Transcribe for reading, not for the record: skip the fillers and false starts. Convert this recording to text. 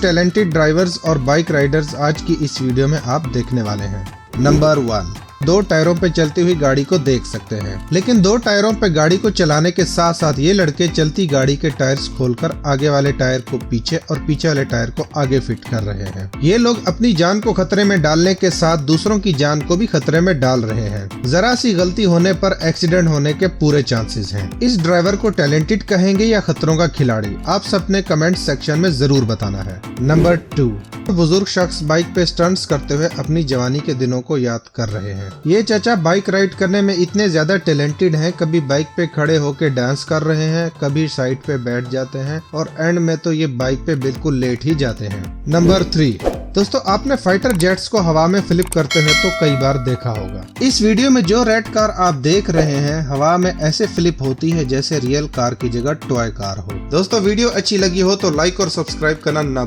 Talented drivers और bike Riders आज की इस वीडियो में आप देखने वाले हैं। नंबर 1, 2 टायरों पे चलती हुई गाड़ी को देख सकते हैं। लेकिन 2 टायरों पे गाड़ी को चलाने के साथ साथ ये लड़के चलती गाड़ी के टायर्स खोलकर आगे वाले टायर को पीछे और पीछे वाले टायर को आगे फिट कर रहे हैं। ये लोग अपनी जान को खतरे में डालने के साथ दूसरों की जान को भी खतरे में डाल रहे हैं। जरा सी गलती होने पर एक्सीडेंट होने के पूरे चांसेस हैं। इस ड्राइवर को टैलेंटेड कहेंगे या खतरों का खिलाड़ी? आप सबने कमेंट सेक्शन में जरूर बताना है। नंबर 2, बुजुर्ग शख्स बाइक पे स्टंट्स करते हुए अपनी जवानी के दिनों को याद कर रहे हैं। ये चाचा बाइक राइड करने में इतने ज्यादा टैलेंटेड हैं, कभी बाइक पे खड़े होकर डांस कर रहे हैं, कभी साइड पे बैठ जाते हैं और एंड में तो ये बाइक पे बिल्कुल लेट ही जाते हैं। नंबर 3, दोस्तों आपने फाइटर जेट्स को हवा में फ्लिप करते हुए तो कई बार देखा होगा। इस वीडियो में जो रेड कार आप देख रहे हैं हवा में ऐसे फ्लिप होती है जैसे रियल कार की जगह टॉय कार हो। दोस्तों वीडियो अच्छी लगी हो तो लाइक और सब्सक्राइब करना ना